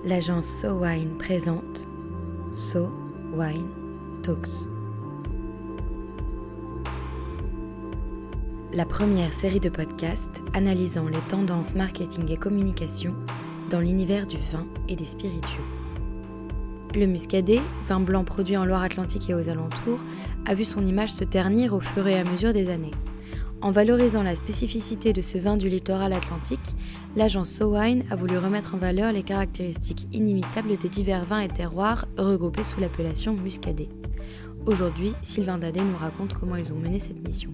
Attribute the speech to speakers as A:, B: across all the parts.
A: l'agence So Wine présente So Wine Talks. La première série de podcasts analysant les tendances marketing et communication dans l'univers du vin et des spiritueux. Le muscadet, vin blanc produit en Loire-Atlantique et aux alentours, a vu son image se ternir au fur et à mesure des années. En valorisant la spécificité de ce vin du littoral atlantique, l'agence So Wine a voulu remettre en valeur les caractéristiques inimitables des divers vins et terroirs regroupés sous l'appellation muscadet. Aujourd'hui, Sylvain Dadé nous raconte comment ils ont mené cette mission.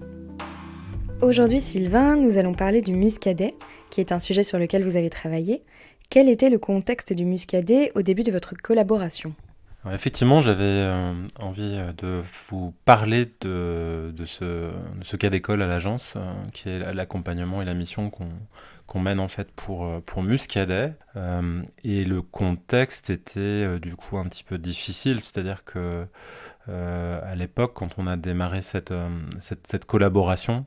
A: Aujourd'hui, Sylvain, nous allons parler du muscadet, qui est un sujet sur lequel vous avez travaillé. Quel était le contexte du muscadet au début de votre collaboration ?
B: Alors, effectivement, j'avais envie de vous parler de ce cas d'école à l'agence, qui est l'accompagnement et la mission qu'on mène en fait pour Muscadet. Et le contexte était du coup un petit peu difficile, c'est-à-dire que à l'époque, quand on a démarré cette collaboration,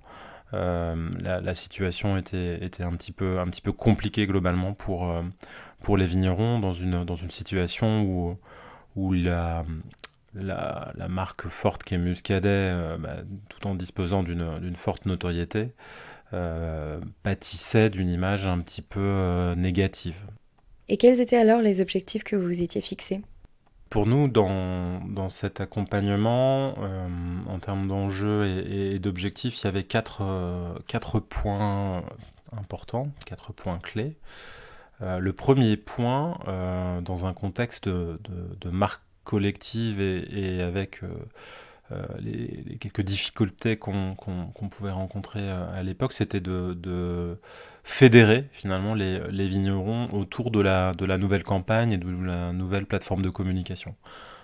B: la situation était un petit peu compliquée globalement pour les vignerons dans une situation où la marque forte qui est Muscadet, tout en disposant d'une forte notoriété, pâtissait d'une image un petit peu négative.
A: Et quels étaient alors les objectifs que vous vous étiez fixés ?
B: Pour nous, dans cet accompagnement, en termes d'enjeux et d'objectifs, il y avait quatre points importants, 4 points clés. Le premier point, dans un contexte de marque collective et avec les quelques difficultés qu'on pouvait rencontrer à l'époque, c'était de fédérer finalement les vignerons autour de la nouvelle campagne et de la nouvelle plateforme de communication.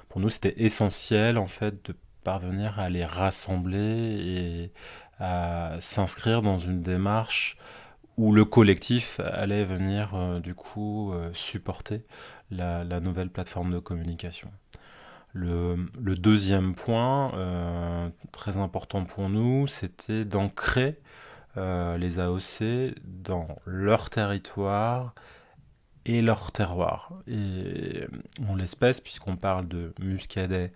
B: Pour nous, c'était essentiel en fait de parvenir à les rassembler et à s'inscrire dans une démarche où le collectif allait venir supporter la nouvelle plateforme de communication. Le deuxième point, très important pour nous, c'était d'ancrer les AOC dans leur territoire et leur terroir. Et en l'espèce, puisqu'on parle de Muscadet,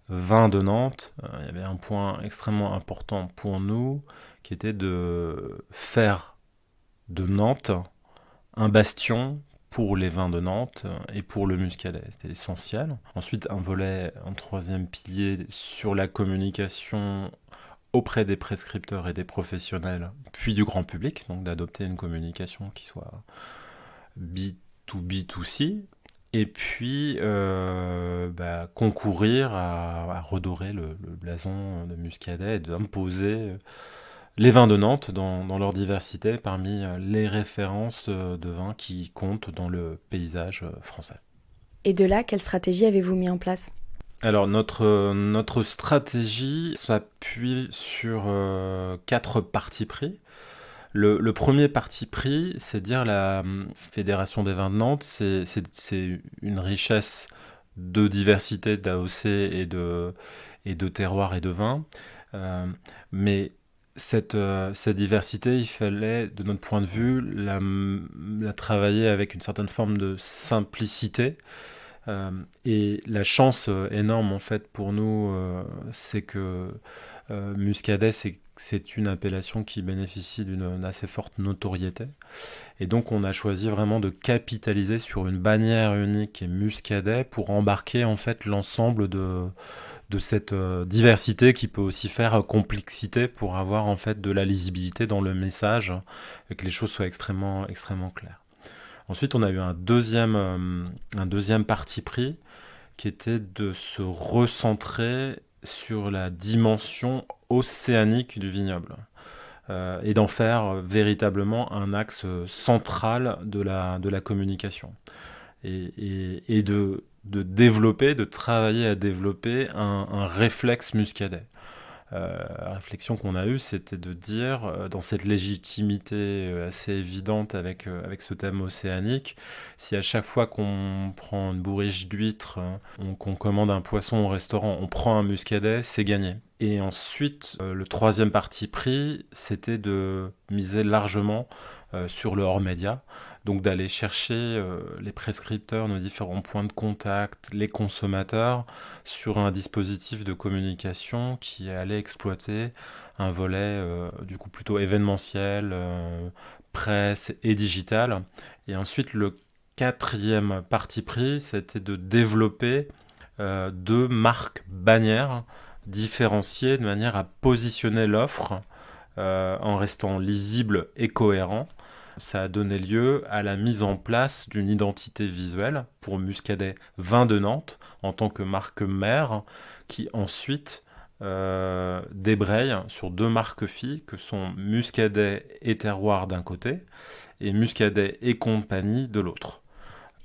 B: vin de Nantes, il y avait un point extrêmement important pour nous, qui était de faire de Nantes un bastion pour les vins de Nantes et pour le muscadet. C'était essentiel. Ensuite, un troisième pilier sur la communication auprès des prescripteurs et des professionnels, puis du grand public, donc d'adopter une communication qui soit B2B2C, et puis concourir à redorer le blason de Muscadet et d'imposer les vins de Nantes dans leur diversité parmi les références de vins qui comptent dans le paysage français.
A: Et de là, quelle stratégie avez-vous mis en place ?
B: Alors notre stratégie s'appuie sur 4 partis pris. Le premier parti pris, c'est dire la Fédération des vins de Nantes, c'est une richesse de diversité d'AOC et de terroirs et de vins. Mais cette diversité, il fallait, de notre point de vue, la travailler avec une certaine forme de simplicité. Et la chance énorme, en fait, pour nous, c'est que Muscadet, c'est une appellation qui bénéficie d'une assez forte notoriété. Et donc, on a choisi vraiment de capitaliser sur une bannière unique et Muscadet pour embarquer, en fait, l'ensemble de cette diversité qui peut aussi faire complexité pour avoir en fait de la lisibilité dans le message et que les choses soient extrêmement claires. Ensuite, on a eu un deuxième parti pris qui était de se recentrer sur la dimension océanique du vignoble et d'en faire véritablement un axe central de la communication et de travailler à développer un réflexe muscadet. La réflexion qu'on a eue, c'était de dire, dans cette légitimité assez évidente avec ce thème océanique, si à chaque fois qu'on prend une bourriche d'huîtres, qu'on commande un poisson au restaurant, on prend un muscadet, c'est gagné. Et ensuite, le troisième parti pris, c'était de miser largement sur le hors-média, Donc d'aller chercher les prescripteurs, nos différents points de contact, les consommateurs, sur un dispositif de communication qui allait exploiter un volet du coup plutôt événementiel, presse et digital. Et ensuite le quatrième parti pris, c'était de développer deux marques bannières différenciées de manière à positionner l'offre en restant lisible et cohérent. Ça a donné lieu à la mise en place d'une identité visuelle pour Muscadet Vin de Nantes en tant que marque mère qui ensuite débraye sur deux marques filles que sont Muscadet et Terroir d'un côté et Muscadet et compagnie de l'autre.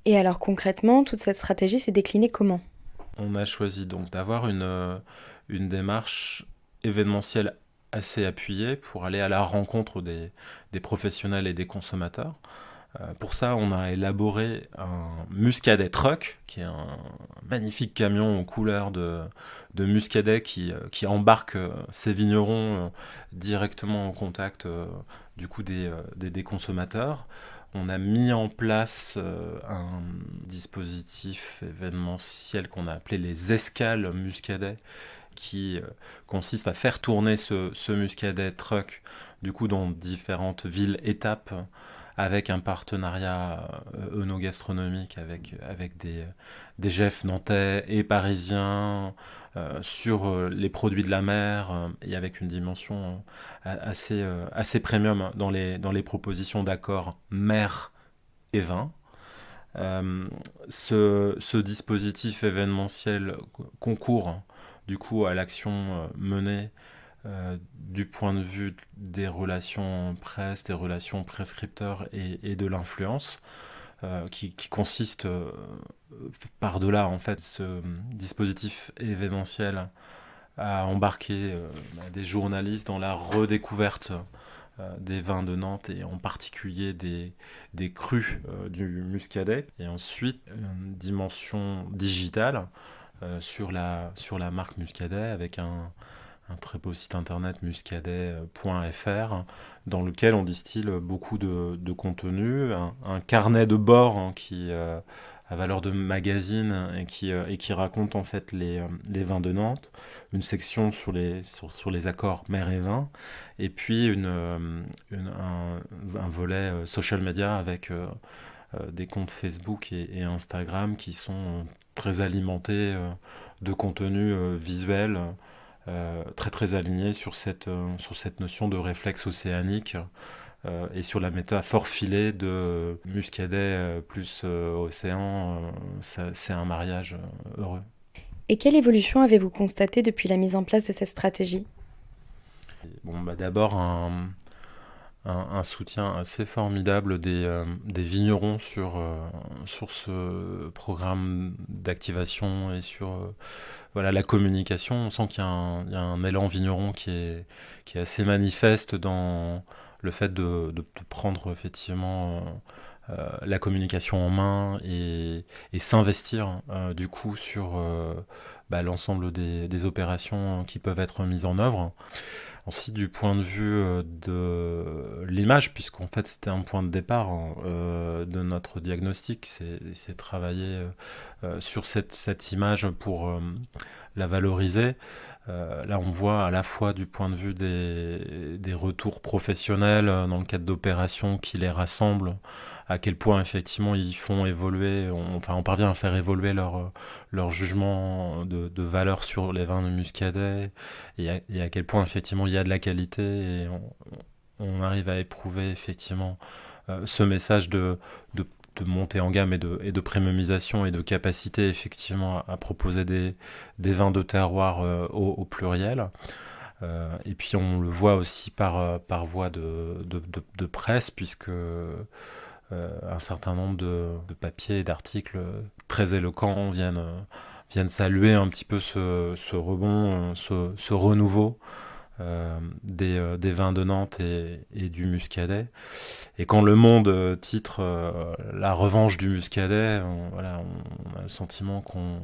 A: Et alors concrètement, toute cette stratégie s'est déclinée comment?
B: On a choisi donc d'avoir une démarche événementielle assez appuyée pour aller à la rencontre des professionnels et des consommateurs. Pour ça, on a élaboré un Muscadet Truck, qui est un magnifique camion aux couleurs de Muscadet qui embarque ses vignerons directement en contact du coup des consommateurs. On a mis en place un dispositif événementiel qu'on a appelé les escales Muscadet, qui consiste à faire tourner ce Muscadet Truck du coup dans différentes villes étapes avec un partenariat œnogastronomique avec des chefs nantais et parisiens sur les produits de la mer et avec une dimension assez premium dans les propositions d'accords mer et vin. Ce dispositif événementiel concourt du coup à l'action menée du point de vue des relations presse, des relations prescripteurs et de l'influence, qui consiste par-delà en fait ce dispositif événementiel à embarquer des journalistes dans la redécouverte des vins de Nantes et en particulier des crus du Muscadet. Et ensuite, une dimension digitale sur la marque Muscadet avec un très beau site internet muscadet.fr dans lequel on distille beaucoup de contenu, un carnet de bord qui a valeur de magazine et qui raconte en fait les vins de Nantes, une section sur les accords mer et vin, et puis un volet social media avec des comptes Facebook et Instagram qui sont très alimentés de contenu visuel très très aligné sur cette notion de réflexe océanique et sur la métaphore filée de Muscadet plus océan, c'est un mariage heureux.
A: Et quelle évolution avez-vous constatée depuis la mise en place de cette stratégie?
B: Bon, d'abord un soutien assez formidable des vignerons sur ce programme d'activation et sur voilà, la communication. On sent qu'il y a un élan vigneron qui est assez manifeste dans le fait de prendre effectivement la communication en main et s'investir du coup sur l'ensemble des opérations qui peuvent être mises en œuvre. Ensuite, du point de vue de l'image, puisqu'en fait c'était un point de départ de notre diagnostic, c'est travailler sur cette image pour la valoriser. Là, on voit à la fois du point de vue des retours professionnels dans le cadre d'opérations qui les rassemblent, à quel point effectivement ils font évoluer, on parvient à faire évoluer leur jugement de valeur sur les vins de Muscadet, et à quel point effectivement il y a de la qualité, et on arrive à éprouver effectivement ce message de montée en gamme et de premiumisation et de capacité effectivement à proposer des vins de terroir au pluriel. Et puis on le voit aussi par voie de presse, puisque un certain nombre de papiers et d'articles très éloquents viennent saluer un petit peu ce rebond, ce renouveau des vins de Nantes et du Muscadet. Et quand Le Monde titre la revanche du Muscadet, on a le sentiment qu'on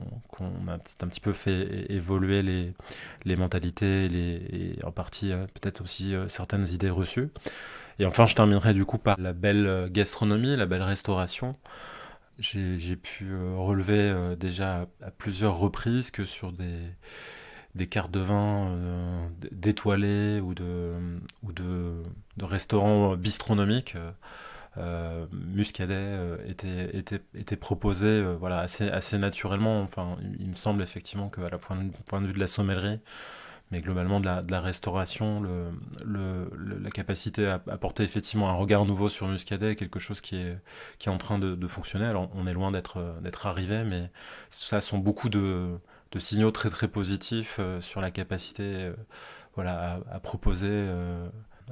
B: a un petit peu fait évoluer les mentalités et en partie peut-être aussi certaines idées reçues. Et enfin, je terminerai du coup par la belle gastronomie, la belle restauration. J'ai pu relever déjà à plusieurs reprises que sur des cartes de vin d'étoilés ou de restaurants bistronomiques, Muscadet était proposé voilà, assez naturellement. Enfin, il me semble effectivement qu'à la point de vue de la sommellerie, mais globalement de la restauration, la capacité à apporter effectivement un regard nouveau sur Muscadet est quelque chose qui est en train de fonctionner. Alors on est loin d'être arrivé, mais ça sont beaucoup de signaux très très positifs sur la capacité voilà, à proposer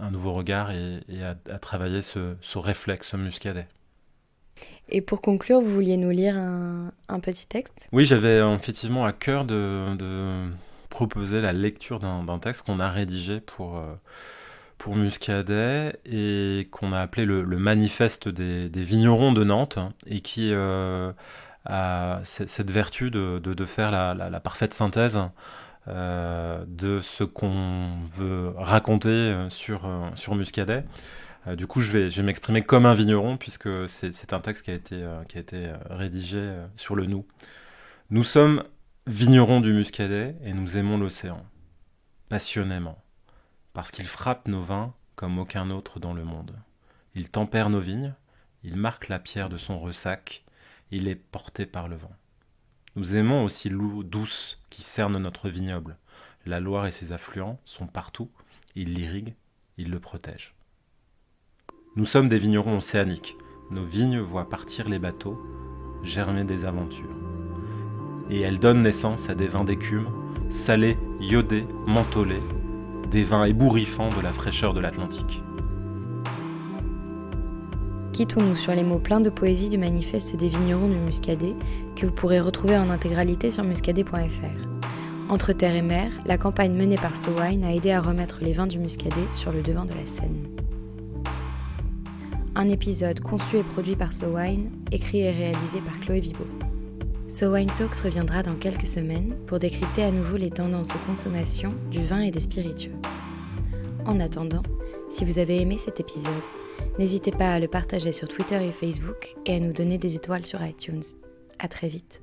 B: un nouveau regard et à travailler ce réflexe Muscadet.
A: Et pour conclure, vous vouliez nous lire un petit texte?
B: Oui, j'avais effectivement à cœur de proposer la lecture d'un texte qu'on a rédigé pour Muscadet et qu'on a appelé le manifeste des vignerons de Nantes, et qui a cette vertu de faire la parfaite synthèse de ce qu'on veut raconter sur Muscadet. Du coup, je vais m'exprimer comme un vigneron, puisque c'est un texte qui a été rédigé sur le nous. Nous sommes vignerons du Muscadet et nous aimons l'océan, passionnément, parce qu'il frappe nos vins comme aucun autre dans le monde. Il tempère nos vignes, il marque la pierre de son ressac, il est porté par le vent. Nous aimons aussi l'eau douce qui cerne notre vignoble. La Loire et ses affluents sont partout, il l'irrigue, il le protège. Nous sommes des vignerons océaniques, nos vignes voient partir les bateaux, germer des aventures. Et elles donnent naissance à des vins d'écume, salés, iodés, mentholés, des vins ébouriffants de la fraîcheur de l'Atlantique.
A: Quittons-nous sur les mots pleins de poésie du manifeste des vignerons du Muscadet, que vous pourrez retrouver en intégralité sur muscadet.fr. Entre terre et mer, la campagne menée par SoWine a aidé à remettre les vins du Muscadet sur le devant de la scène. Un épisode conçu et produit par SoWine, écrit et réalisé par Chloé Vibo. SoWine Talks reviendra dans quelques semaines pour décrypter à nouveau les tendances de consommation du vin et des spiritueux. En attendant, si vous avez aimé cet épisode, n'hésitez pas à le partager sur Twitter et Facebook et à nous donner des étoiles sur iTunes. À très vite.